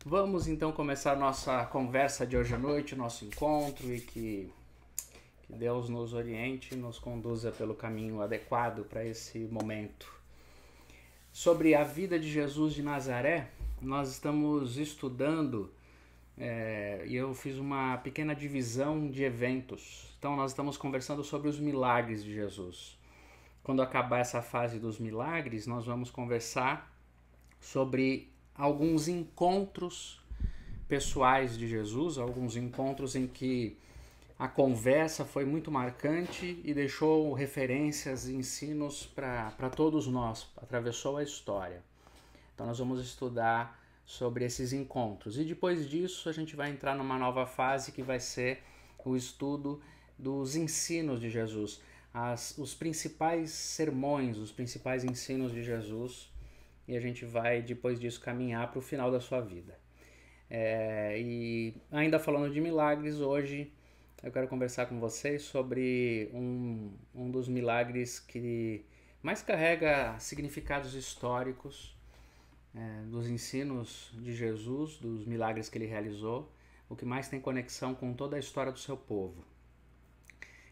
Vamos então começar nossa conversa de hoje à noite, nosso encontro, e que Deus nos oriente e nos conduza pelo caminho adequado para esse momento. Sobre a vida de Jesus de Nazaré, nós estamos estudando e eu fiz uma pequena divisão de eventos. Então nós estamos conversando sobre os milagres de Jesus. Quando acabar essa fase dos milagres, nós vamos conversar sobre alguns encontros pessoais de Jesus, alguns encontros em que a conversa foi muito marcante e deixou referências e ensinos para todos nós, atravessou a história. Então nós vamos estudar sobre esses encontros e depois disso a gente vai entrar numa nova fase que vai ser o estudo dos ensinos de Jesus, os principais sermões, os principais ensinos de Jesus, e a gente vai depois disso caminhar para o final da sua vida. E ainda falando de milagres, hoje eu quero conversar com vocês sobre um dos milagres que mais carrega significados históricos dos ensinos de Jesus, dos milagres que ele realizou, o que mais tem conexão com toda a história do seu povo.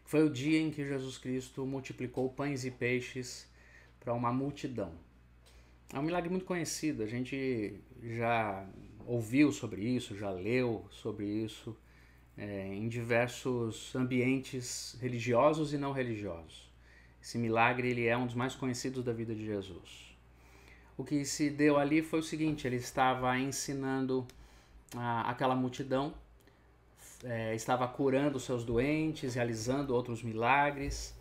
Foi o dia em que Jesus Cristo multiplicou pães e peixes para uma multidão. É um milagre muito conhecido, a gente já ouviu sobre isso, já leu sobre isso em diversos ambientes religiosos e não religiosos. Esse milagre ele é um dos mais conhecidos da vida de Jesus. O que se deu ali foi o seguinte: ele estava ensinando aquela multidão, estava curando seus doentes, realizando outros milagres.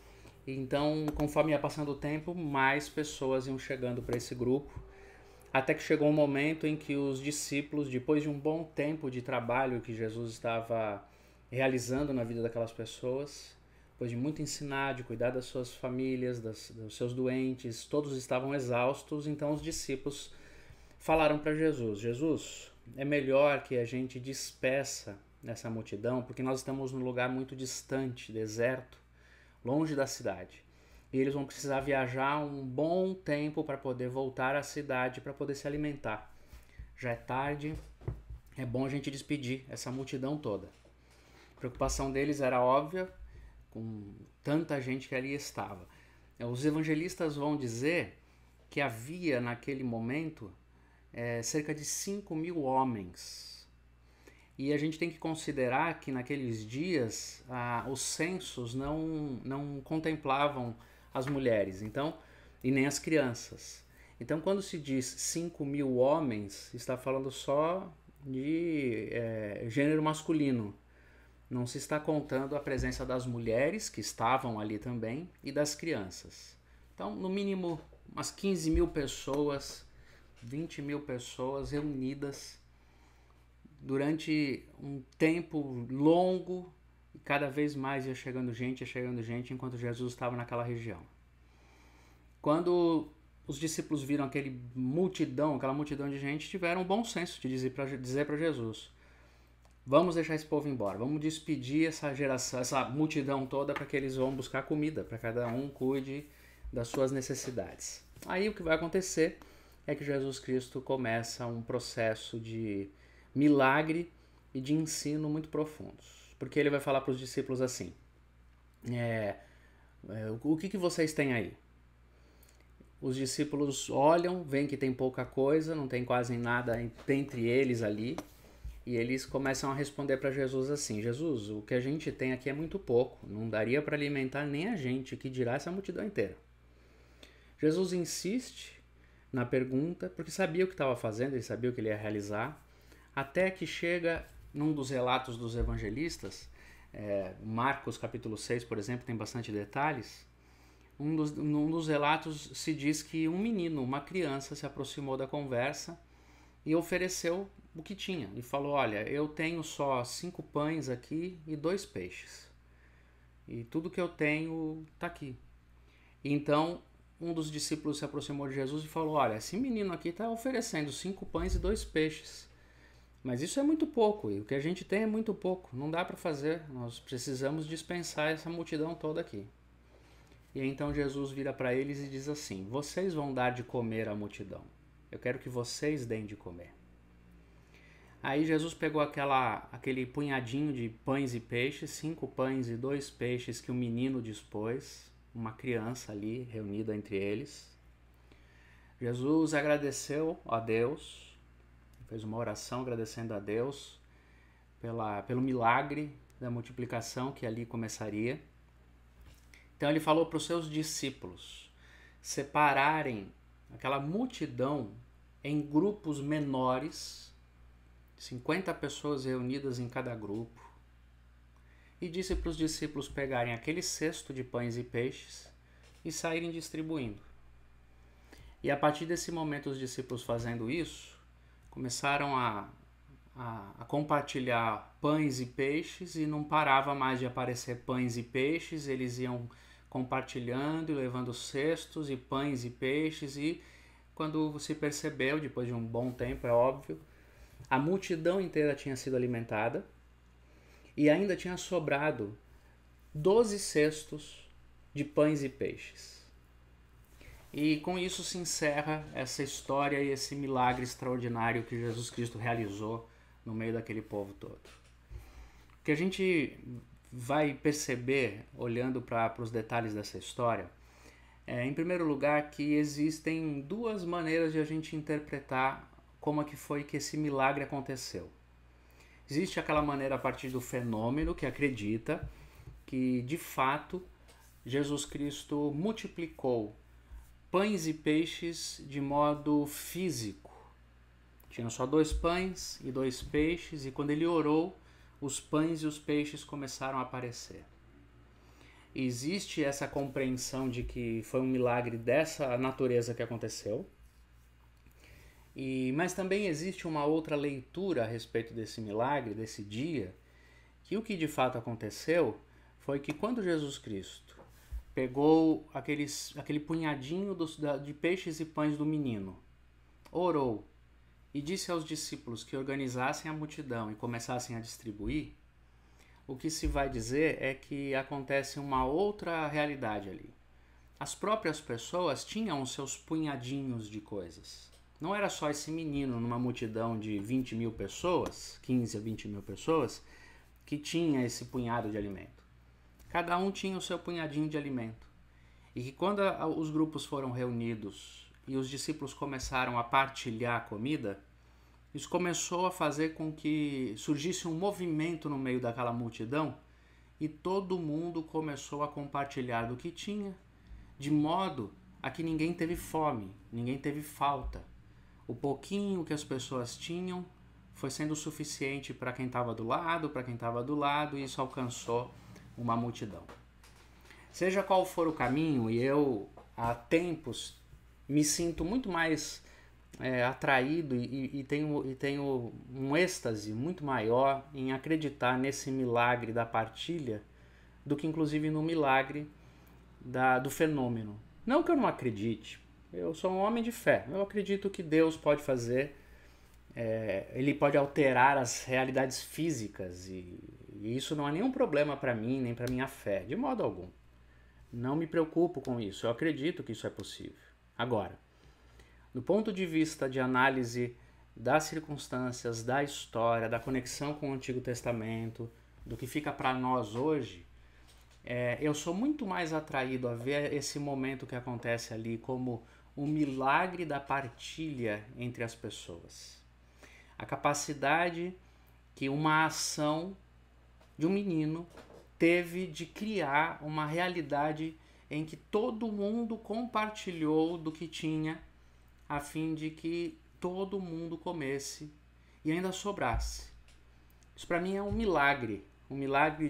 Então, conforme ia passando o tempo, mais pessoas iam chegando para esse grupo, até que chegou um momento em que os discípulos, depois de um bom tempo de trabalho que Jesus estava realizando na vida daquelas pessoas, depois de muito ensinar, de cuidar das suas famílias, dos seus doentes, todos estavam exaustos. Então os discípulos falaram para Jesus: Jesus, é melhor que a gente despeça essa multidão, porque nós estamos num lugar muito distante, deserto, longe da cidade. E eles vão precisar viajar um bom tempo para poder voltar à cidade, para poder se alimentar. Já é tarde, é bom a gente despedir essa multidão toda. A preocupação deles era óbvia, com tanta gente que ali estava. Os evangelistas vão dizer que havia naquele momento cerca de 5.000 homens. E a gente tem que considerar que naqueles dias os censos não contemplavam as mulheres, então, e nem as crianças. Então, quando se diz 5.000 homens, está falando só de gênero masculino. Não se está contando a presença das mulheres que estavam ali também e das crianças. Então, no mínimo, umas 15.000 pessoas, 20.000 pessoas reunidas durante um tempo longo, e cada vez mais ia chegando gente, enquanto Jesus estava naquela região. Quando os discípulos viram aquela multidão de gente, tiveram um bom senso de dizer para Jesus: vamos deixar esse povo embora, vamos despedir essa geração, essa multidão toda, para que eles vão buscar comida, para cada um cuide das suas necessidades. Aí o que vai acontecer é que Jesus Cristo começa um processo de milagre e de ensino muito profundos, porque ele vai falar para os discípulos assim: o que vocês têm aí? Os discípulos olham, veem que tem pouca coisa, não tem quase nada entre eles ali, e eles começam a responder para Jesus assim: Jesus, o que a gente tem aqui é muito pouco, não daria para alimentar nem a gente, que dirá essa multidão inteira. Jesus insiste na pergunta, porque sabia o que estava fazendo, ele sabia o que ele ia realizar, até que chega num dos relatos dos evangelistas, Marcos capítulo 6, por exemplo, tem bastante detalhes. Num dos relatos se diz que um menino, uma criança, se aproximou da conversa e ofereceu o que tinha. E falou: olha, eu tenho só 5 pães aqui e 2 peixes. E tudo que eu tenho está aqui. Então, um dos discípulos se aproximou de Jesus e falou: olha, esse menino aqui está oferecendo 5 pães e 2 peixes. Mas isso é muito pouco, e o que a gente tem é muito pouco. Não dá para fazer, nós precisamos dispensar essa multidão toda aqui. E então Jesus vira para eles e diz assim: vocês vão dar de comer à multidão. Eu quero que vocês deem de comer. Aí Jesus pegou aquele punhadinho de pães e peixes, 5 pães e 2 peixes que o menino dispôs, uma criança ali reunida entre eles. Jesus agradeceu a Deus, fez uma oração agradecendo a Deus pelo milagre da multiplicação que ali começaria. Então ele falou para os seus discípulos separarem aquela multidão em grupos menores, 50 pessoas reunidas em cada grupo, e disse para os discípulos pegarem aquele cesto de pães e peixes e saírem distribuindo. E a partir desse momento os discípulos fazendo isso, começaram a compartilhar pães e peixes, e não parava mais de aparecer pães e peixes, eles iam compartilhando e levando cestos e pães e peixes, e quando se percebeu, depois de um bom tempo, é óbvio, a multidão inteira tinha sido alimentada e ainda tinha sobrado 12 cestos de pães e peixes. E com isso se encerra essa história e esse milagre extraordinário que Jesus Cristo realizou no meio daquele povo todo. O que a gente vai perceber, olhando para os detalhes dessa história, em primeiro lugar, que existem duas maneiras de a gente interpretar como é que foi que esse milagre aconteceu. Existe aquela maneira a partir do fenômeno, que acredita que, de fato, Jesus Cristo multiplicou pães e peixes de modo físico. Tinha só 2 pães e 2 peixes, e quando ele orou, os pães e os peixes começaram a aparecer. Existe essa compreensão de que foi um milagre dessa natureza que aconteceu, mas também existe uma outra leitura a respeito desse milagre, desse dia, que o que de fato aconteceu foi que quando Jesus Cristo pegou aquele punhadinho de peixes e pães do menino, orou e disse aos discípulos que organizassem a multidão e começassem a distribuir, o que se vai dizer é que acontece uma outra realidade ali. As próprias pessoas tinham os seus punhadinhos de coisas. Não era só esse menino numa multidão de 20 mil pessoas, 15 a 20 mil pessoas, que tinha esse punhado de alimento. Cada um tinha o seu punhadinho de alimento. E que quando os grupos foram reunidos e os discípulos começaram a partilhar a comida, isso começou a fazer com que surgisse um movimento no meio daquela multidão e todo mundo começou a compartilhar do que tinha, de modo a que ninguém teve fome, ninguém teve falta. O pouquinho que as pessoas tinham foi sendo suficiente para quem estava do lado, e isso alcançou uma multidão. Seja qual for o caminho, e eu há tempos me sinto muito mais atraído e tenho um êxtase muito maior em acreditar nesse milagre da partilha do que inclusive no milagre do fenômeno. Não que eu não acredite, eu sou um homem de fé, eu acredito que Deus pode fazer, Ele pode alterar as realidades físicas, e isso não é nenhum problema para mim, nem para minha fé, de modo algum. Não me preocupo com isso, eu acredito que isso é possível. Agora, do ponto de vista de análise das circunstâncias, da história, da conexão com o Antigo Testamento, do que fica para nós hoje, eu sou muito mais atraído a ver esse momento que acontece ali como um milagre da partilha entre as pessoas. A capacidade que uma ação de um menino teve de criar uma realidade em que todo mundo compartilhou do que tinha, a fim de que todo mundo comesse e ainda sobrasse. Isso para mim é um milagre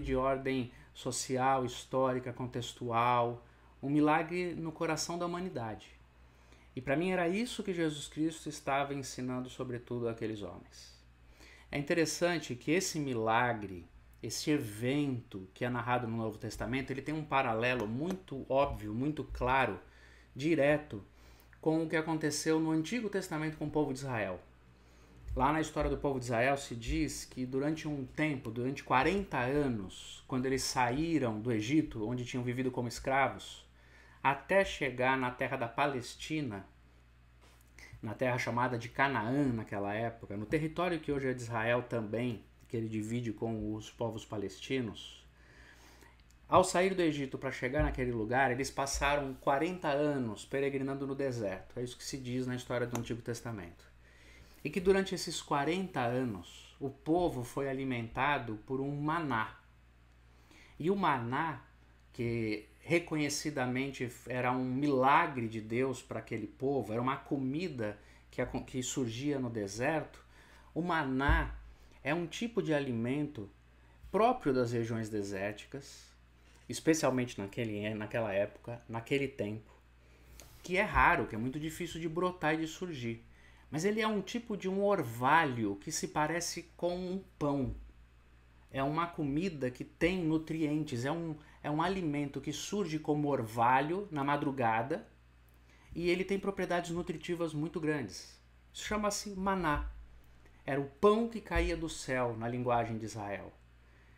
de ordem social, histórica, contextual, um milagre no coração da humanidade. E para mim era isso que Jesus Cristo estava ensinando, sobretudo, àqueles homens. É interessante que esse milagre, esse evento que é narrado no Novo Testamento, ele tem um paralelo muito óbvio, muito claro, direto, com o que aconteceu no Antigo Testamento com o povo de Israel. Lá na história do povo de Israel se diz que durante um tempo, durante 40 anos, quando eles saíram do Egito, onde tinham vivido como escravos, até chegar na terra da Palestina, na terra chamada de Canaã naquela época, no território que hoje é de Israel também, que ele divide com os povos palestinos. Ao sair do Egito para chegar naquele lugar, eles passaram 40 anos peregrinando no deserto. É isso que se diz na história do Antigo Testamento. E que durante esses 40 anos, o povo foi alimentado por um maná. E o maná, que reconhecidamente era um milagre de Deus para aquele povo, era uma comida que surgia no deserto, o maná é um tipo de alimento próprio das regiões desérticas, especialmente naquela época, naquele tempo, que é raro, que é muito difícil de brotar e de surgir. Mas ele é um tipo de um orvalho que se parece com um pão. É uma comida que tem nutrientes, é um alimento que surge como orvalho na madrugada e ele tem propriedades nutritivas muito grandes. Isso chama-se maná. Era o pão que caía do céu na linguagem de Israel.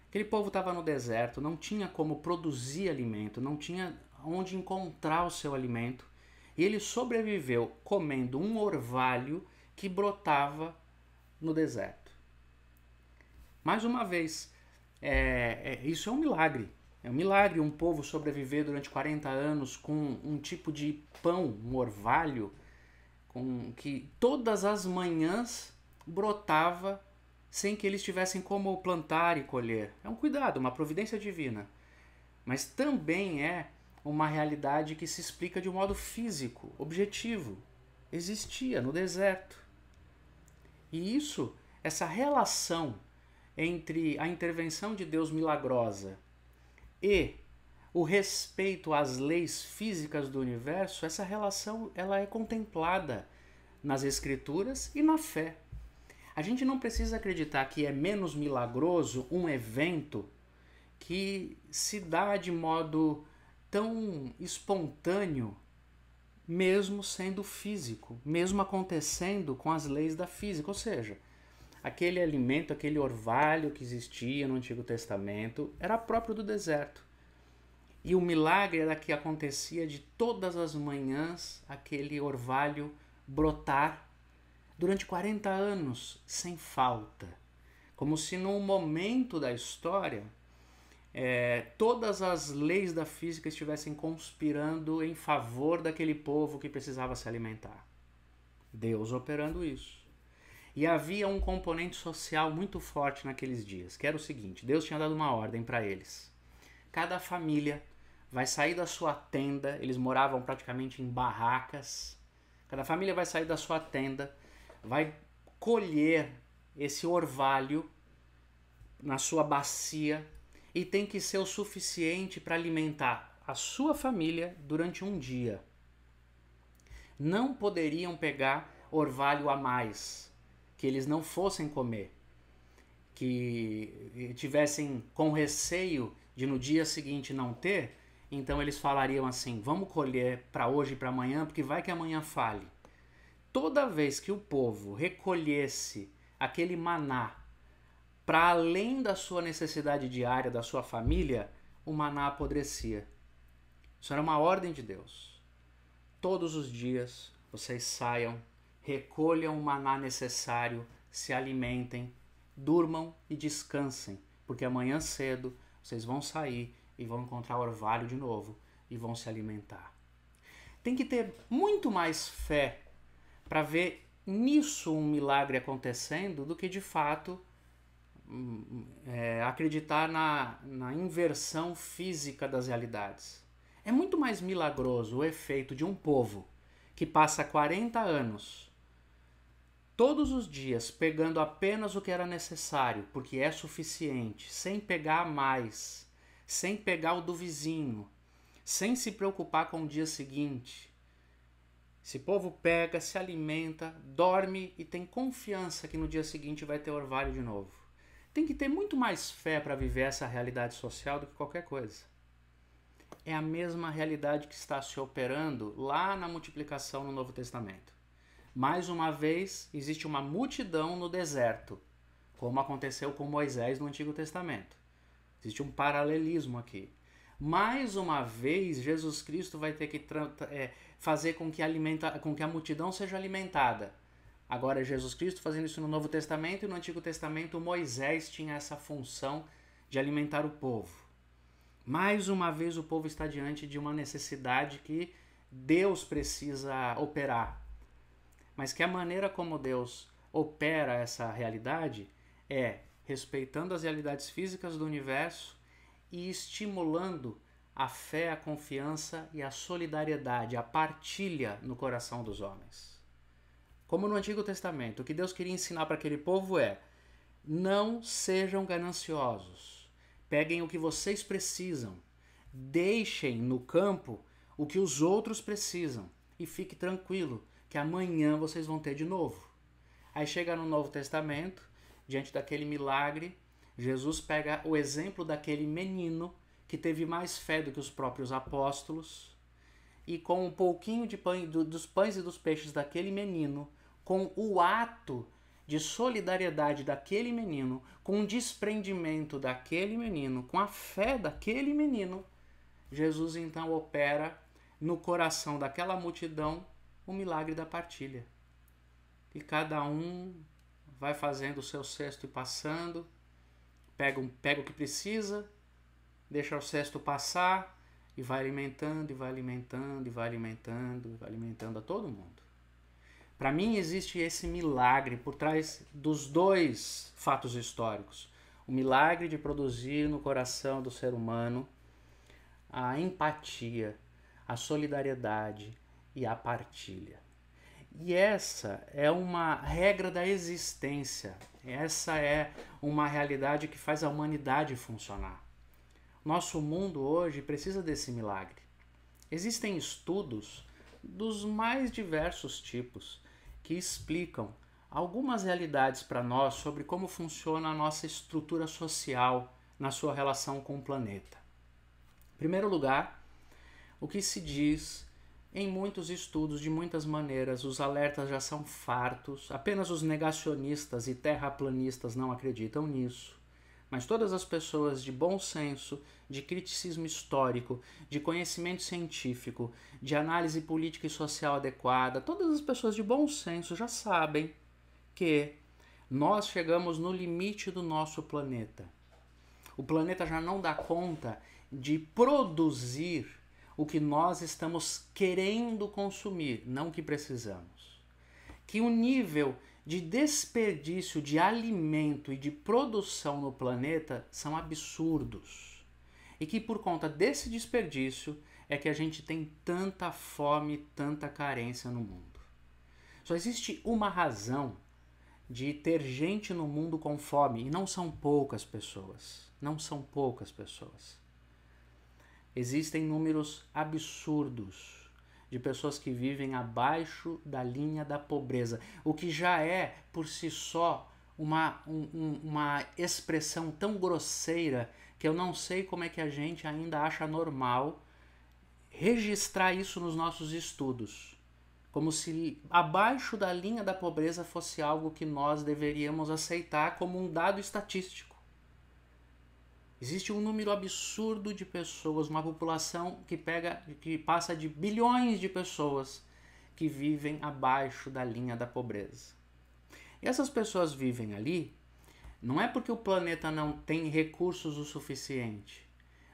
Aquele povo estava no deserto, não tinha como produzir alimento, não tinha onde encontrar o seu alimento. E ele sobreviveu comendo um orvalho que brotava no deserto. Mais uma vez, isso é um milagre. É um milagre um povo sobreviver durante 40 anos com um tipo de pão, um orvalho, que todas as manhãs brotava sem que eles tivessem como plantar e colher. É um cuidado, uma providência divina. Mas também é uma realidade que se explica de um modo físico, objetivo. Existia no deserto. E essa relação entre a intervenção de Deus milagrosa e o respeito às leis físicas do universo, essa relação ela é contemplada nas Escrituras e na fé. A gente não precisa acreditar que é menos milagroso um evento que se dá de modo tão espontâneo, mesmo sendo físico, mesmo acontecendo com as leis da física. Ou seja, aquele alimento, aquele orvalho que existia no Antigo Testamento era próprio do deserto. E o milagre era que acontecia de todas as manhãs aquele orvalho brotar durante 40 anos, sem falta. Como se num momento da história todas as leis da física estivessem conspirando em favor daquele povo que precisava se alimentar. Deus operando isso. E havia um componente social muito forte naqueles dias, que era o seguinte: Deus tinha dado uma ordem para eles. Cada família vai sair da sua tenda, eles moravam praticamente em barracas. Cada família vai sair da sua tenda, vai colher esse orvalho na sua bacia e tem que ser o suficiente para alimentar a sua família durante um dia. Não poderiam pegar orvalho a mais, que eles não fossem comer, que tivessem com receio de no dia seguinte não ter, então eles falariam assim: vamos colher para hoje e para amanhã, porque vai que amanhã fale. Toda vez que o povo recolhesse aquele maná para além da sua necessidade diária, da sua família, o maná apodrecia. Isso era uma ordem de Deus. Todos os dias vocês saiam, recolham o maná necessário, se alimentem, durmam e descansem, porque amanhã cedo vocês vão sair e vão encontrar orvalho de novo e vão se alimentar. Tem que ter muito mais fé para ver nisso um milagre acontecendo do que de fato acreditar na inversão física das realidades. É muito mais milagroso o efeito de um povo que passa 40 anos todos os dias pegando apenas o que era necessário, porque é suficiente, sem pegar mais, sem pegar o do vizinho, sem se preocupar com o dia seguinte. Esse povo pega, se alimenta, dorme e tem confiança que no dia seguinte vai ter orvalho de novo. Tem que ter muito mais fé para viver essa realidade social do que qualquer coisa. É a mesma realidade que está se operando lá na multiplicação no Novo Testamento. Mais uma vez, existe uma multidão no deserto, como aconteceu com Moisés no Antigo Testamento. Existe um paralelismo aqui. Mais uma vez, Jesus Cristo vai ter que fazer com que a multidão seja alimentada. Agora é Jesus Cristo fazendo isso no Novo Testamento, e no Antigo Testamento Moisés tinha essa função de alimentar o povo. Mais uma vez o povo está diante de uma necessidade que Deus precisa operar. Mas que a maneira como Deus opera essa realidade é respeitando as realidades físicas do universo e estimulando a fé, a confiança e a solidariedade, a partilha no coração dos homens. Como no Antigo Testamento, o que Deus queria ensinar para aquele povo é: não sejam gananciosos, peguem o que vocês precisam, deixem no campo o que os outros precisam e fique tranquilo que amanhã vocês vão ter de novo. Aí chega no Novo Testamento, diante daquele milagre, Jesus pega o exemplo daquele menino que teve mais fé do que os próprios apóstolos, e com um pouquinho de dos pães e dos peixes daquele menino, com o ato de solidariedade daquele menino, com o desprendimento daquele menino, com a fé daquele menino, Jesus então opera no coração daquela multidão o milagre da partilha. E cada um vai fazendo o seu cesto e passando, pega o que precisa, deixa o cesto passar e vai alimentando, e vai alimentando, e vai alimentando, e vai alimentando a todo mundo. Para mim existe esse milagre por trás dos dois fatos históricos. O milagre de produzir no coração do ser humano a empatia, a solidariedade e a partilha. E essa é uma regra da existência. Essa é uma realidade que faz a humanidade funcionar. Nosso mundo hoje precisa desse milagre. Existem estudos dos mais diversos tipos que explicam algumas realidades para nós sobre como funciona a nossa estrutura social na sua relação com o planeta. Em primeiro lugar, o que se diz em muitos estudos, de muitas maneiras, os alertas já são fartos, apenas os negacionistas e terraplanistas não acreditam nisso. Mas todas as pessoas de bom senso, de criticismo histórico, de conhecimento científico, de análise política e social adequada, todas as pessoas de bom senso já sabem que nós chegamos no limite do nosso planeta. O planeta já não dá conta de produzir o que nós estamos querendo consumir, não o que precisamos. Que o nível de desperdício de alimento e de produção no planeta são absurdos. E que por conta desse desperdício é que a gente tem tanta fome, tanta carência no mundo. Só existe uma razão de ter gente no mundo com fome, e não são poucas pessoas. Não são poucas pessoas. Existem números absurdos de pessoas que vivem abaixo da linha da pobreza, o que já é, por si só, uma expressão tão grosseira que eu não sei como é que a gente ainda acha normal registrar isso nos nossos estudos, como se abaixo da linha da pobreza fosse algo que nós deveríamos aceitar como um dado estatístico. Existe um número absurdo de pessoas, uma população que passa de bilhões de pessoas que vivem abaixo da linha da pobreza. E essas pessoas vivem ali, não é porque o planeta não tem recursos o suficiente,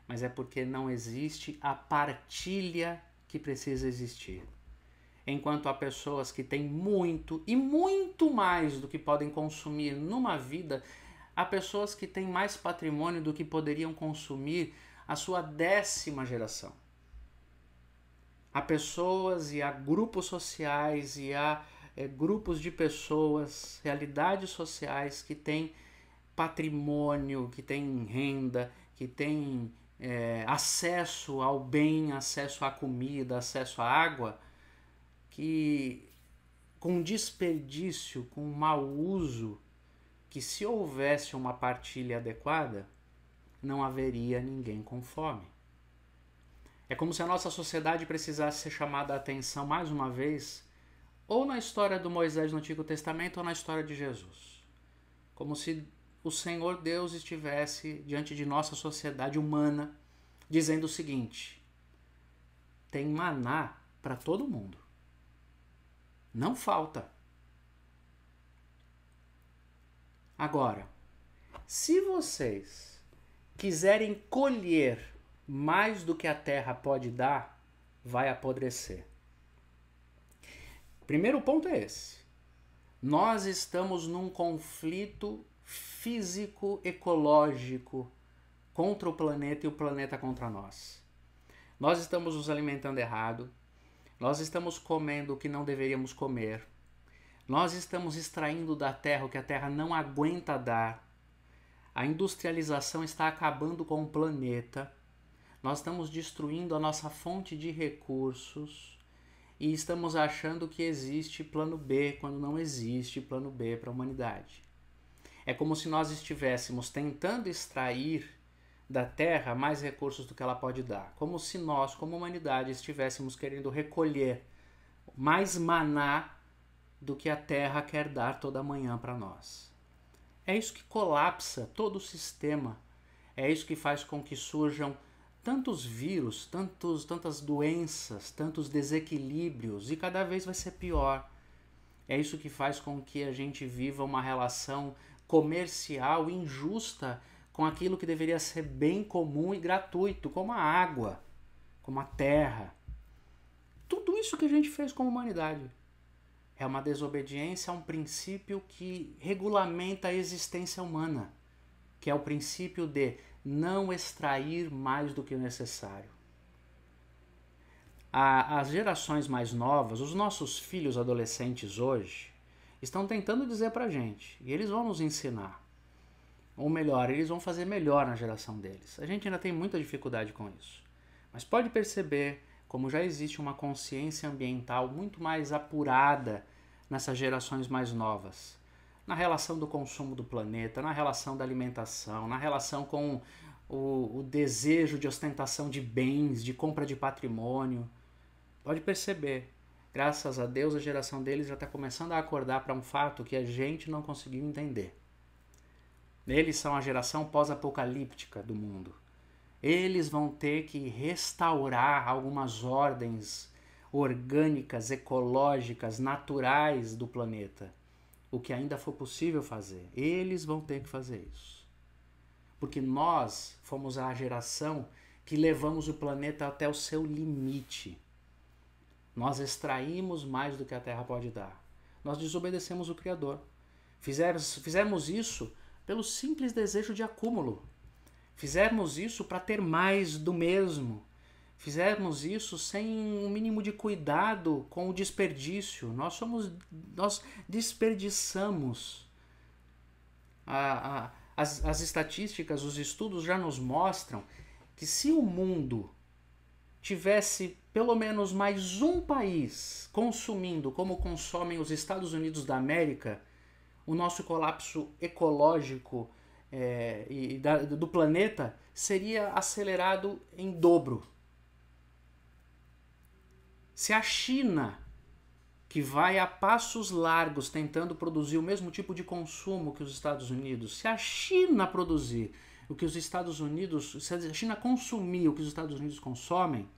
mas é porque não existe a partilha que precisa existir. Enquanto há pessoas que têm muito e muito mais do que podem consumir numa vida, há pessoas que têm mais patrimônio do que poderiam consumir a sua 10ª geração. Há pessoas e há grupos sociais e há grupos de pessoas, realidades sociais que têm patrimônio, que têm renda, que têm acesso ao bem, acesso à comida, acesso à água, que com desperdício, com mau uso, que se houvesse uma partilha adequada, não haveria ninguém com fome. É como se a nossa sociedade precisasse ser chamada a atenção mais uma vez, ou na história do Moisés no Antigo Testamento, ou na história de Jesus. Como se o Senhor Deus estivesse diante de nossa sociedade humana, dizendo o seguinte: tem maná para todo mundo. Não falta. Agora, se vocês quiserem colher mais do que a terra pode dar, vai apodrecer. Primeiro ponto é esse. Nós estamos num conflito físico-ecológico contra o planeta e o planeta contra nós. Nós estamos nos alimentando errado, nós estamos comendo o que não deveríamos comer, nós estamos extraindo da terra o que a terra não aguenta dar, a industrialização está acabando com o planeta, nós estamos destruindo a nossa fonte de recursos e estamos achando que existe plano B quando não existe plano B para a humanidade. É como se nós estivéssemos tentando extrair da Terra mais recursos do que ela pode dar. Como se nós, como humanidade, estivéssemos querendo recolher mais maná do que a Terra quer dar toda manhã para nós. É isso que colapsa todo o sistema. É isso que faz com que surjam tantos vírus, tantas doenças, tantos desequilíbrios, e cada vez vai ser pior. É isso que faz com que a gente viva uma relação comercial injusta com aquilo que deveria ser bem comum e gratuito, como a água, como a terra. Tudo isso que a gente fez como humanidade é uma desobediência a um princípio que regulamenta a existência humana, que é o princípio de não extrair mais do que o necessário. As gerações mais novas, os nossos filhos adolescentes hoje, estão tentando dizer pra gente, e eles vão nos ensinar, ou melhor, eles vão fazer melhor na geração deles. A gente ainda tem muita dificuldade com isso, mas pode perceber como já existe uma consciência ambiental muito mais apurada nessas gerações mais novas, na relação do consumo do planeta, na relação da alimentação, na relação com o desejo de ostentação de bens, de compra de patrimônio. Pode perceber, graças a Deus a geração deles já está começando a acordar para um fato que a gente não conseguiu entender. Eles são a geração pós-apocalíptica do mundo. Eles vão ter que restaurar algumas ordens orgânicas, ecológicas, naturais do planeta. O que ainda for possível fazer. Eles vão ter que fazer isso. Porque nós fomos a geração que levamos o planeta até o seu limite. Nós extraímos mais do que a Terra pode dar. Nós desobedecemos o Criador. Fizemos isso pelo simples desejo de acúmulo. Fizemos isso para ter mais do mesmo. Fizemos isso sem um mínimo de cuidado com o desperdício. Nós desperdiçamos. As estatísticas, os estudos já nos mostram que se o mundo tivesse pelo menos mais um país consumindo como consomem os Estados Unidos da América, o nosso colapso ecológico do planeta seria acelerado em dobro. Se a China, que vai a passos largos tentando produzir o mesmo tipo de consumo que os Estados Unidos, se a China produzir o que os Estados Unidos, se a China consumir o que os Estados Unidos consomem,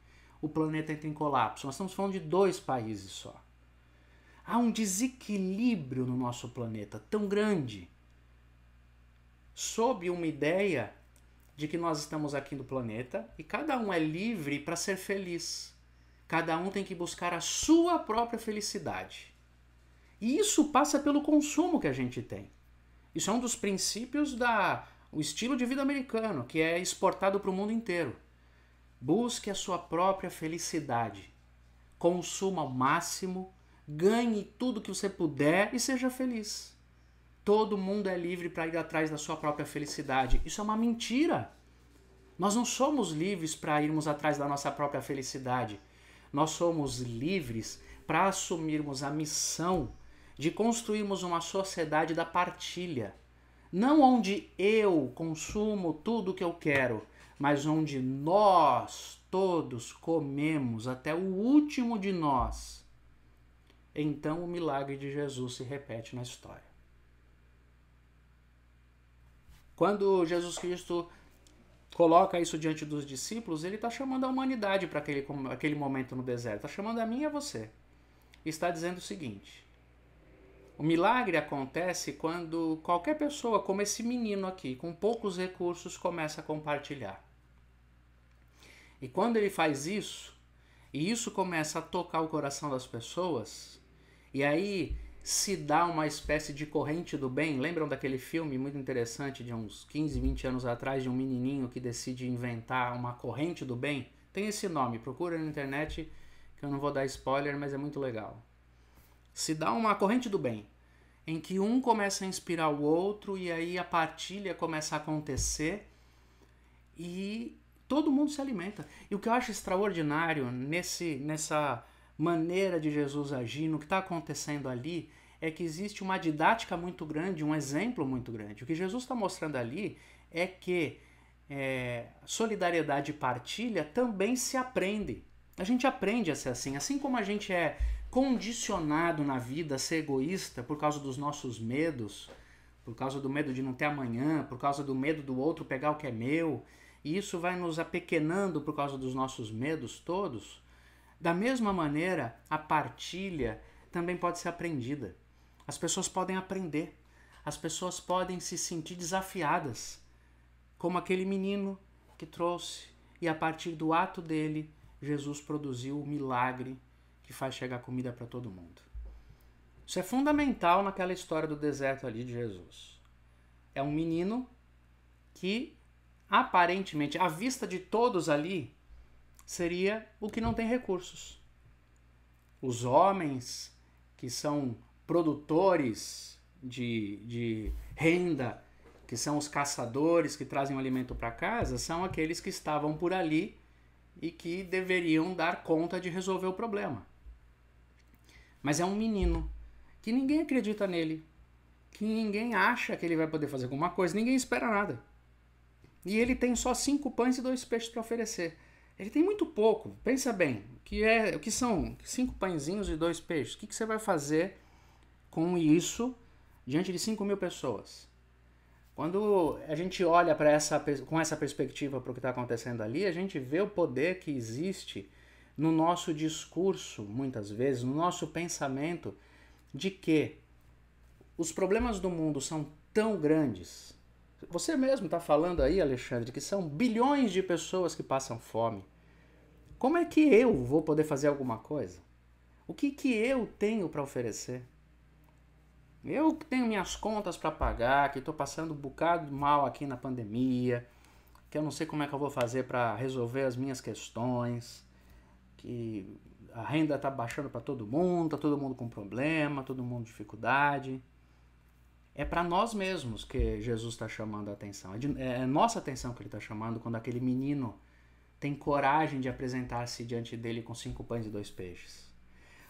o planeta entra em colapso. Nós estamos falando de 2 países só. Há um desequilíbrio no nosso planeta tão grande, sob uma ideia de que nós estamos aqui no planeta e cada um é livre para ser feliz. Cada um tem que buscar a sua própria felicidade. E isso passa pelo consumo que a gente tem. Isso é um dos princípios do estilo de vida americano, que é exportado para o mundo inteiro. Busque a sua própria felicidade. Consuma ao máximo, ganhe tudo que você puder e seja feliz. Todo mundo é livre para ir atrás da sua própria felicidade. Isso é uma mentira. Nós não somos livres para irmos atrás da nossa própria felicidade. Nós somos livres para assumirmos a missão de construirmos uma sociedade da partilha. Não onde eu consumo tudo o que eu quero, mas onde nós todos comemos até o último de nós. Então o milagre de Jesus se repete na história. Quando Jesus Cristo coloca isso diante dos discípulos, ele está chamando a humanidade para aquele momento no deserto. Está chamando a mim e a você. E está dizendo o seguinte: o milagre acontece quando qualquer pessoa, como esse menino aqui, com poucos recursos, começa a compartilhar. E quando ele faz isso, e isso começa a tocar o coração das pessoas, e aí se dá uma espécie de corrente do bem. Lembram daquele filme muito interessante de uns 15, 20 anos atrás, de um menininho que decide inventar uma corrente do bem? Tem esse nome, procura na internet, que eu não vou dar spoiler, mas é muito legal. Se dá uma corrente do bem, em que um começa a inspirar o outro, e aí a partilha começa a acontecer, e todo mundo se alimenta. E o que eu acho extraordinário nessa maneira de Jesus agir, no que está acontecendo ali, é que existe uma didática muito grande, um exemplo muito grande. O que Jesus está mostrando ali é que solidariedade e partilha também se aprende. A gente aprende a ser assim como a gente é condicionado na vida a ser egoísta por causa dos nossos medos, por causa do medo de não ter amanhã, por causa do medo do outro pegar o que é meu, e isso vai nos apequenando por causa dos nossos medos todos. Da mesma maneira, a partilha também pode ser aprendida. As pessoas podem aprender, as pessoas podem se sentir desafiadas, como aquele menino que trouxe, e a partir do ato dele, Jesus produziu o milagre que faz chegar comida para todo mundo. Isso é fundamental naquela história do deserto ali de Jesus. É um menino que, aparentemente, à vista de todos ali, seria o que não tem recursos. Os homens que são produtores de renda, que são os caçadores que trazem o alimento para casa, são aqueles que estavam por ali e que deveriam dar conta de resolver o problema. Mas é um menino que ninguém acredita nele, que ninguém acha que ele vai poder fazer alguma coisa, ninguém espera nada. E ele tem só 5 pães e 2 peixes para oferecer. Ele tem muito pouco. Pensa bem, o que são 5 pãezinhos e 2 peixes? O que você vai fazer com isso diante de 5.000 pessoas? Quando a gente olha com essa perspectiva para o que está acontecendo ali, a gente vê o poder que existe no nosso discurso, muitas vezes, no nosso pensamento, de que os problemas do mundo são tão grandes. Você mesmo está falando aí, Alexandre, que são bilhões de pessoas que passam fome. Como é que eu vou poder fazer alguma coisa? O que eu tenho para oferecer? Eu tenho minhas contas para pagar, que estou passando um bocado mal aqui na pandemia, que eu não sei como é que eu vou fazer para resolver as minhas questões, que a renda está baixando para todo mundo, está todo mundo com problema, todo mundo com dificuldade. É para nós mesmos que Jesus está chamando a atenção. É nossa atenção que ele está chamando quando aquele menino tem coragem de apresentar-se diante dele com 5 pães e 2 peixes.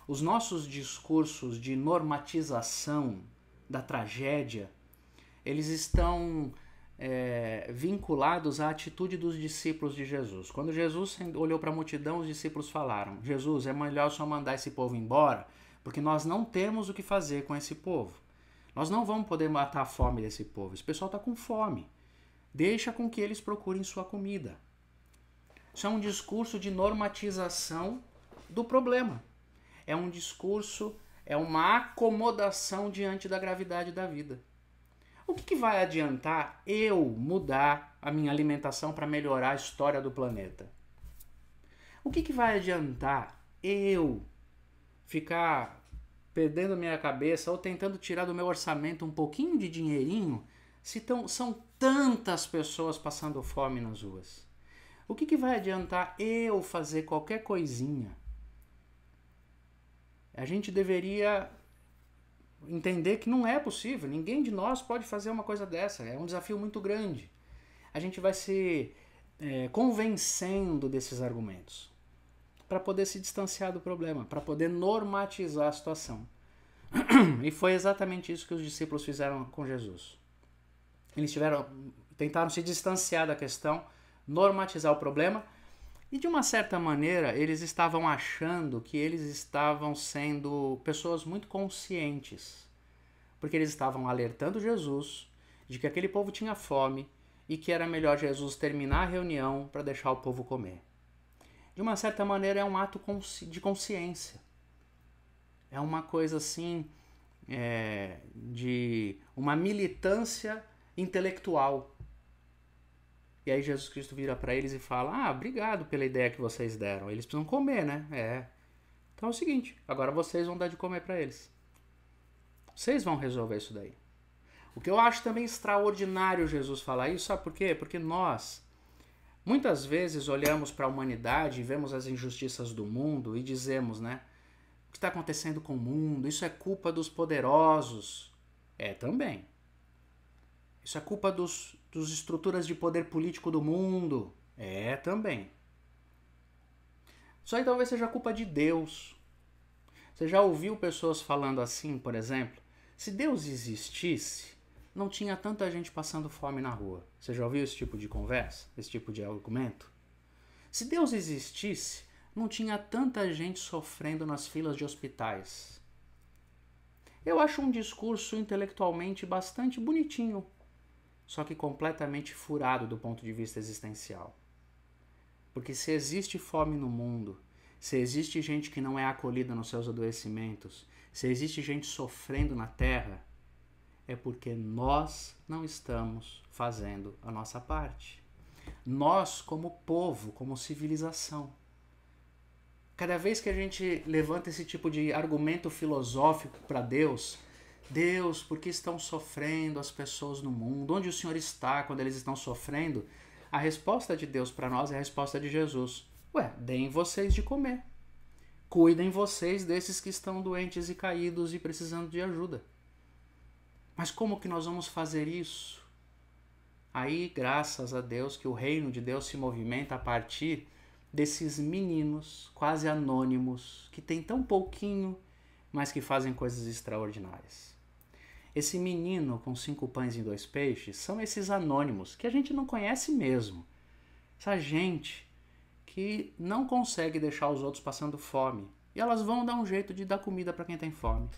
Os nossos discursos de normatização da tragédia, eles estão vinculados à atitude dos discípulos de Jesus. Quando Jesus olhou para a multidão, os discípulos falaram: Jesus, é melhor só mandar esse povo embora, porque nós não temos o que fazer com esse povo. Nós não vamos poder matar a fome desse povo. Esse pessoal está com fome. Deixa com que eles procurem sua comida. Isso é um discurso de normatização do problema. É um discurso, é uma acomodação diante da gravidade da vida. O que vai adiantar eu mudar a minha alimentação para melhorar a história do planeta? O que vai adiantar eu ficar perdendo minha cabeça ou tentando tirar do meu orçamento um pouquinho de dinheirinho se são tantas pessoas passando fome nas ruas? O que vai adiantar eu fazer qualquer coisinha? A gente deveria entender que não é possível. Ninguém de nós pode fazer uma coisa dessa. É um desafio muito grande. A gente vai se convencendo desses argumentos para poder se distanciar do problema, para poder normatizar a situação. E foi exatamente isso que os discípulos fizeram com Jesus. Eles tentaram se distanciar da questão, normatizar o problema, e de uma certa maneira eles estavam achando que eles estavam sendo pessoas muito conscientes, porque eles estavam alertando Jesus de que aquele povo tinha fome e que era melhor Jesus terminar a reunião para deixar o povo comer. De uma certa maneira é um ato de consciência. É uma coisa assim, de uma militância intelectual. E aí Jesus Cristo vira para eles e fala, obrigado pela ideia que vocês deram. Eles precisam comer, né? Então é o seguinte, agora vocês vão dar de comer para eles. Vocês vão resolver isso daí. O que eu acho também extraordinário Jesus falar isso, sabe por quê? Porque nós, muitas vezes, olhamos para a humanidade e vemos as injustiças do mundo e dizemos, né? O que está acontecendo com o mundo? Isso é culpa dos poderosos. Também. Isso é culpa dos estruturas de poder político do mundo. Também. Isso aí talvez seja culpa de Deus. Você já ouviu pessoas falando assim, por exemplo? Se Deus existisse, não tinha tanta gente passando fome na rua. Você já ouviu esse tipo de conversa? Esse tipo de argumento? Se Deus existisse, não tinha tanta gente sofrendo nas filas de hospitais. Eu acho um discurso intelectualmente bastante bonitinho, só que completamente furado do ponto de vista existencial. Porque se existe fome no mundo, se existe gente que não é acolhida nos seus adoecimentos, se existe gente sofrendo na terra, é porque nós não estamos fazendo a nossa parte. Nós, como povo, como civilização. Cada vez que a gente levanta esse tipo de argumento filosófico para Deus, Deus, por que estão sofrendo as pessoas no mundo? Onde o Senhor está quando eles estão sofrendo? A resposta de Deus para nós é a resposta de Jesus. Deem vocês de comer. Cuidem vocês desses que estão doentes e caídos e precisando de ajuda. Mas como que nós vamos fazer isso? Aí, graças a Deus, que o reino de Deus se movimenta a partir desses meninos quase anônimos, que tem tão pouquinho, mas que fazem coisas extraordinárias. Esse menino com 5 pães e 2 peixes são esses anônimos, que a gente não conhece mesmo. Essa gente que não consegue deixar os outros passando fome. E elas vão dar um jeito de dar comida para quem tem fome.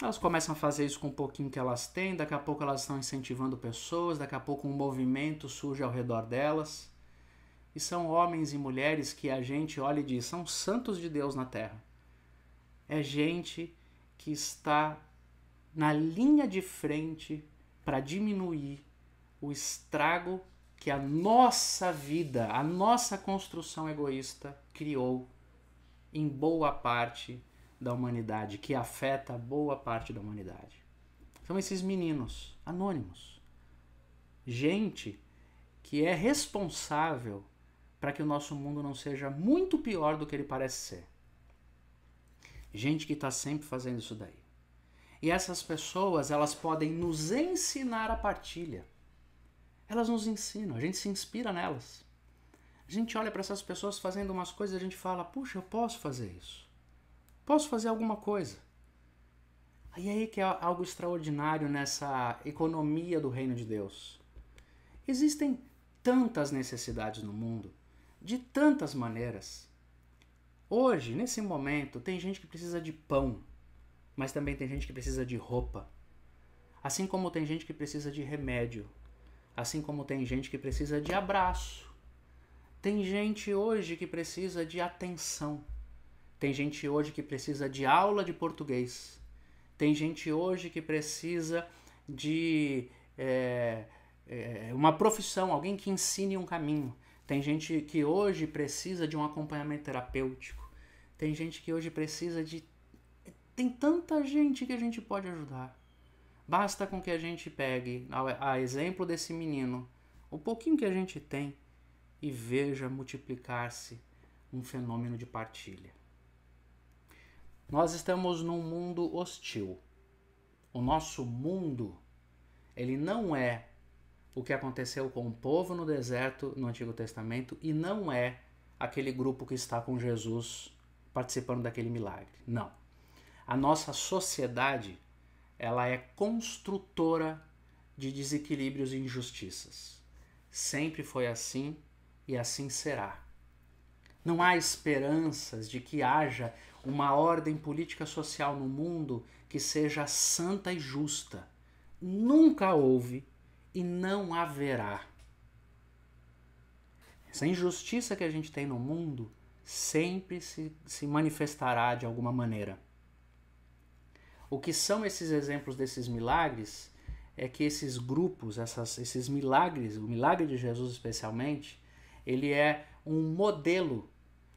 Elas começam a fazer isso com um pouquinho que elas têm, daqui a pouco elas estão incentivando pessoas, daqui a pouco um movimento surge ao redor delas. E são homens e mulheres que a gente olha e diz, são santos de Deus na terra. É gente que está na linha de frente para diminuir o estrago que a nossa vida, a nossa construção egoísta criou em boa parte da humanidade, que afeta boa parte da humanidade. São esses meninos anônimos. Gente que é responsável para que o nosso mundo não seja muito pior do que ele parece ser. Gente que está sempre fazendo isso daí. E essas pessoas, elas podem nos ensinar a partilha. Elas nos ensinam, a gente se inspira nelas. A gente olha para essas pessoas fazendo umas coisas e a gente fala, puxa, eu posso fazer isso. Posso fazer alguma coisa. E aí que é algo extraordinário nessa economia do reino de Deus. Existem tantas necessidades no mundo, de tantas maneiras. Hoje, nesse momento, tem gente que precisa de pão, mas também tem gente que precisa de roupa. Assim como tem gente que precisa de remédio. Assim como tem gente que precisa de abraço. Tem gente hoje que precisa de atenção. Tem gente hoje que precisa de aula de português. Tem gente hoje que precisa de uma profissão, alguém que ensine um caminho. Tem gente que hoje precisa de um acompanhamento terapêutico. Tem gente que hoje precisa de... Tem tanta gente que a gente pode ajudar. Basta com que a gente pegue, a exemplo desse menino, o pouquinho que a gente tem e veja multiplicar-se um fenômeno de partilha. Nós estamos num mundo hostil. O nosso mundo, ele não é o que aconteceu com o povo no deserto no Antigo Testamento e não é aquele grupo que está com Jesus participando daquele milagre. Não. A nossa sociedade, ela é construtora de desequilíbrios e injustiças. Sempre foi assim e assim será. Não há esperanças de que haja uma ordem política social no mundo que seja santa e justa. Nunca houve e não haverá. Essa injustiça que a gente tem no mundo sempre se manifestará de alguma maneira. O que são esses exemplos desses milagres é que esses grupos, esses milagres, o milagre de Jesus especialmente, ele é um modelo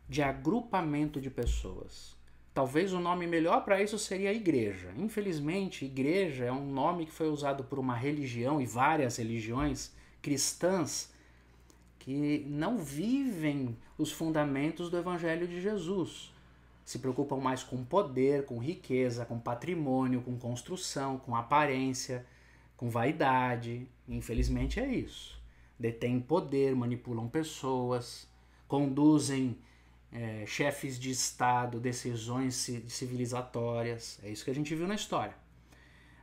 de agrupamento de pessoas. Talvez o nome melhor para isso seria igreja. Infelizmente, igreja é um nome que foi usado por uma religião e várias religiões cristãs que não vivem os fundamentos do Evangelho de Jesus. Se preocupam mais com poder, com riqueza, com patrimônio, com construção, com aparência, com vaidade. Infelizmente é isso. Detêm poder, manipulam pessoas, conduzem chefes de Estado, decisões civilizatórias. É isso que a gente viu na história.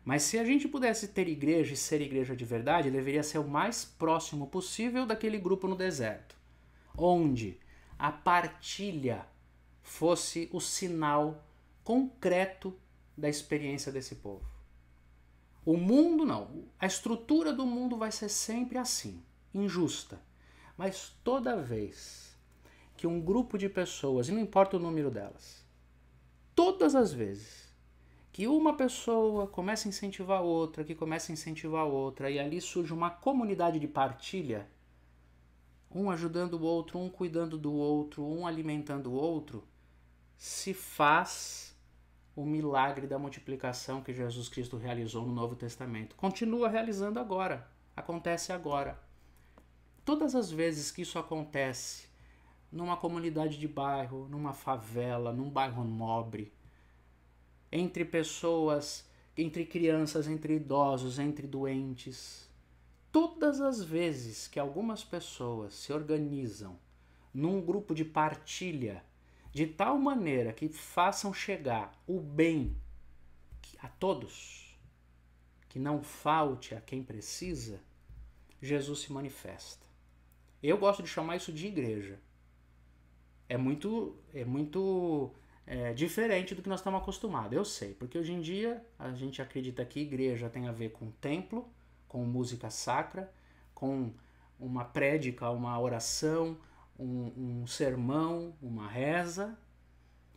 Mas se a gente pudesse ter igreja e ser igreja de verdade, deveria ser o mais próximo possível daquele grupo no deserto, onde a partilha fosse o sinal concreto da experiência desse povo. O mundo não. A estrutura do mundo vai ser sempre assim, injusta. Mas toda vez que um grupo de pessoas, e não importa o número delas, todas as vezes que uma pessoa começa a incentivar outra, que começa a incentivar outra, e ali surge uma comunidade de partilha, um ajudando o outro, um cuidando do outro, um alimentando o outro, se faz o milagre da multiplicação que Jesus Cristo realizou no Novo Testamento. Continua realizando agora, acontece agora. Todas as vezes que isso acontece numa comunidade de bairro, numa favela, num bairro nobre, entre pessoas, entre crianças, entre idosos, entre doentes, todas as vezes que algumas pessoas se organizam num grupo de partilha de tal maneira que façam chegar o bem a todos, que não falte a quem precisa, Jesus se manifesta. Eu gosto de chamar isso de igreja. É muito diferente do que nós estamos acostumados, eu sei, porque hoje em dia a gente acredita que igreja tem a ver com templo, com música sacra, com uma prédica, uma oração, um sermão, uma reza,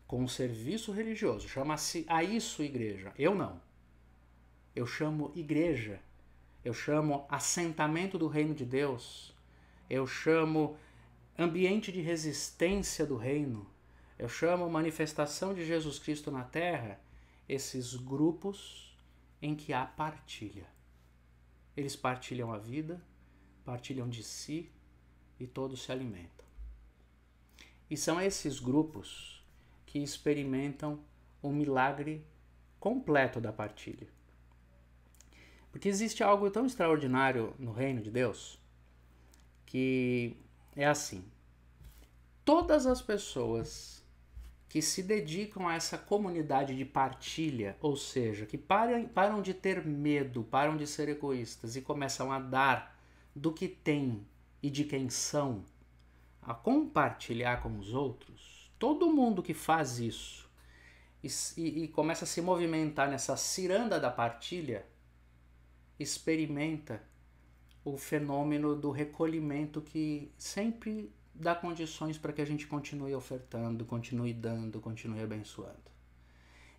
com um serviço religioso. Chama-se a isso igreja. Eu não. Eu chamo igreja. Eu chamo assentamento do reino de Deus. Eu chamo ambiente de resistência do reino. Eu chamo manifestação de Jesus Cristo na terra, esses grupos em que há partilha. Eles partilham a vida, partilham de si e todos se alimentam. E são esses grupos que experimentam o milagre completo da partilha. Porque existe algo tão extraordinário no reino de Deus que é assim: todas as pessoas que se dedicam a essa comunidade de partilha, ou seja, que param de ter medo, param de ser egoístas e começam a dar do que têm e de quem são, a compartilhar com os outros, todo mundo que faz isso e começa a se movimentar nessa ciranda da partilha, experimenta o fenômeno do recolhimento que sempre dá condições para que a gente continue ofertando, continue dando, continue abençoando.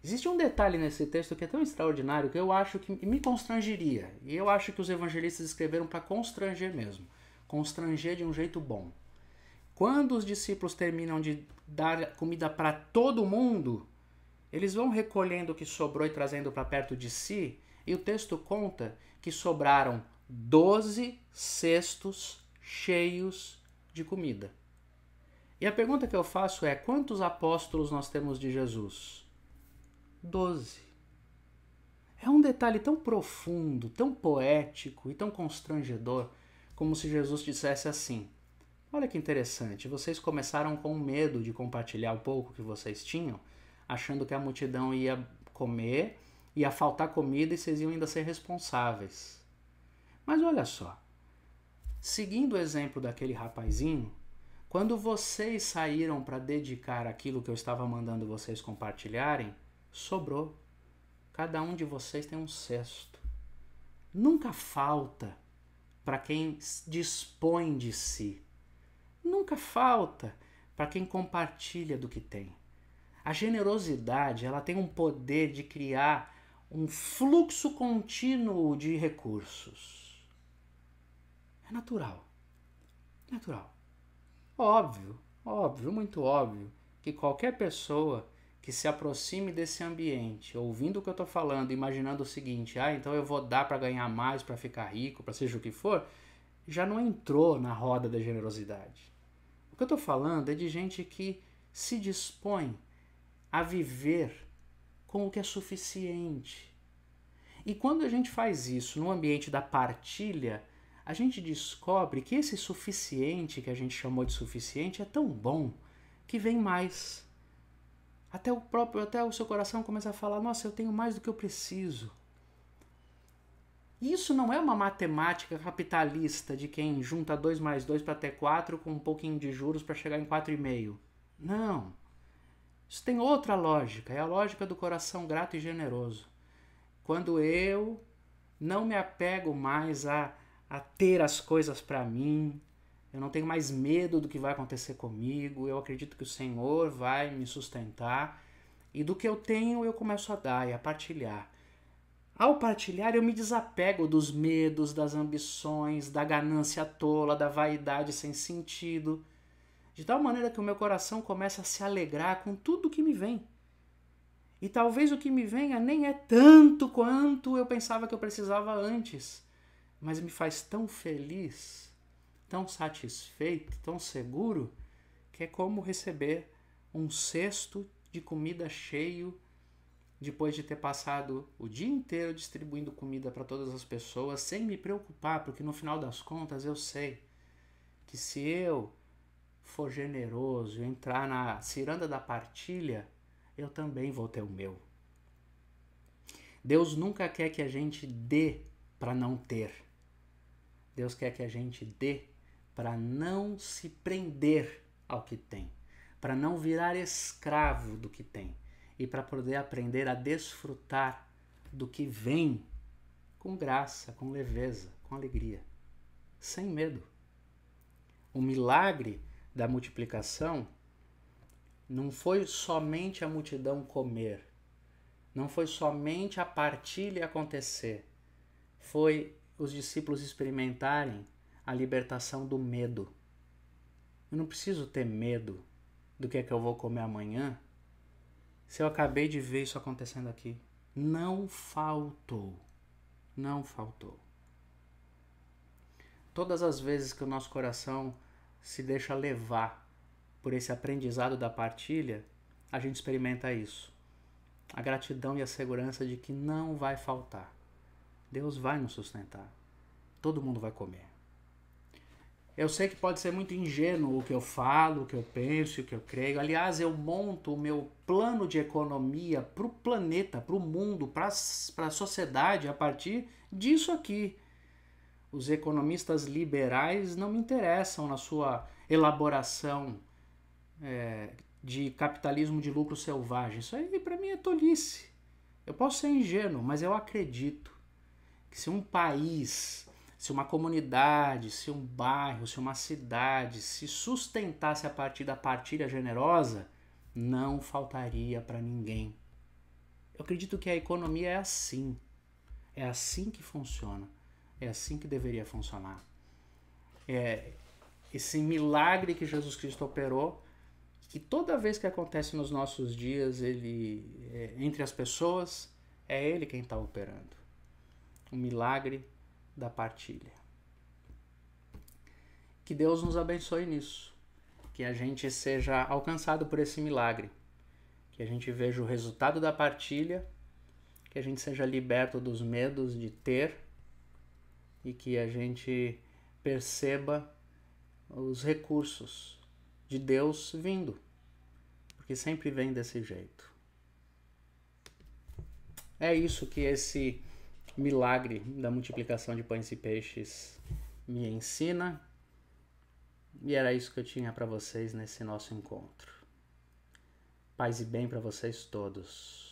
Existe um detalhe nesse texto que é tão extraordinário que eu acho que me constrangeria. E eu acho que os evangelistas escreveram para constranger mesmo. Constranger de um jeito bom. Quando os discípulos terminam de dar comida para todo mundo, eles vão recolhendo o que sobrou e trazendo para perto de si, e o texto conta que sobraram 12 cestos cheios de comida. E a pergunta que eu faço é: quantos apóstolos nós temos de Jesus? 12. É um detalhe tão profundo, tão poético e tão constrangedor, como se Jesus dissesse assim: olha que interessante, vocês começaram com medo de compartilhar o pouco que vocês tinham, achando que a multidão ia comer, ia faltar comida e vocês iam ainda ser responsáveis. Mas olha só, seguindo o exemplo daquele rapazinho, quando vocês saíram para dedicar aquilo que eu estava mandando vocês compartilharem, sobrou. Cada um de vocês tem um cesto. Nunca falta. para quem dispõe de si. Nunca falta para quem compartilha do que tem. A generosidade, ela tem um poder de criar um fluxo contínuo de recursos. É natural. Natural. Óbvio, muito óbvio, que qualquer pessoa que se aproxime desse ambiente, ouvindo o que eu estou falando, imaginando o seguinte, então eu vou dar para ganhar mais, para ficar rico, para seja o que for, já não entrou na roda da generosidade. O que eu estou falando é de gente que se dispõe a viver com o que é suficiente. E quando a gente faz isso no ambiente da partilha, a gente descobre que esse suficiente, que a gente chamou de suficiente, é tão bom que vem mais. Até o seu coração começa a falar, nossa, eu tenho mais do que eu preciso. Isso não é uma matemática capitalista de quem junta 2 mais 2 para ter 4 com um pouquinho de juros para chegar em 4,5. Não. Isso tem outra lógica, é a lógica do coração grato e generoso. Quando eu não me apego mais a ter as coisas para mim, eu não tenho mais medo do que vai acontecer comigo, eu acredito que o Senhor vai me sustentar, e do que eu tenho eu começo a dar e a partilhar. Ao partilhar eu me desapego dos medos, das ambições, da ganância tola, da vaidade sem sentido, de tal maneira que o meu coração começa a se alegrar com tudo que me vem. E talvez o que me venha nem é tanto quanto eu pensava que eu precisava antes, mas me faz tão feliz, tão satisfeito, tão seguro, que é como receber um cesto de comida cheio depois de ter passado o dia inteiro distribuindo comida para todas as pessoas sem me preocupar, porque no final das contas eu sei que se eu for generoso, entrar na ciranda da partilha, eu também vou ter o meu. Deus nunca quer que a gente dê para não ter. Deus quer que a gente dê para não se prender ao que tem, para não virar escravo do que tem e para poder aprender a desfrutar do que vem com graça, com leveza, com alegria, sem medo. O milagre da multiplicação não foi somente a multidão comer, não foi somente a partilha acontecer, foi os discípulos experimentarem a libertação do medo. Eu não preciso ter medo do que é que eu vou comer amanhã, se eu acabei de ver isso acontecendo aqui. Não faltou. Não faltou. Todas as vezes que o nosso coração se deixa levar por esse aprendizado da partilha, a gente experimenta isso. A gratidão e a segurança de que não vai faltar. Deus vai nos sustentar. Todo mundo vai comer. Eu sei que pode ser muito ingênuo o que eu falo, o que eu penso, o que eu creio. Aliás, eu monto o meu plano de economia para o planeta, para o mundo, para a sociedade a partir disso aqui. Os economistas liberais não me interessam na sua elaboração de capitalismo de lucro selvagem. Isso aí para mim é tolice. Eu posso ser ingênuo, mas eu acredito que se um país, se uma comunidade, se um bairro, se uma cidade se sustentasse a partir da partilha generosa, não faltaria para ninguém. Eu acredito que a economia é assim que funciona, é assim que deveria funcionar. Esse milagre que Jesus Cristo operou, que toda vez que acontece nos nossos dias, entre as pessoas, é Ele quem está operando. O milagre da partilha. Que Deus nos abençoe nisso. Que a gente seja alcançado por esse milagre. Que a gente veja o resultado da partilha. Que a gente seja liberto dos medos de ter. E que a gente perceba os recursos de Deus vindo. Porque sempre vem desse jeito. É isso que esse milagre da multiplicação de pães e peixes me ensina, e era isso que eu tinha para vocês nesse nosso encontro. Paz e bem para vocês todos.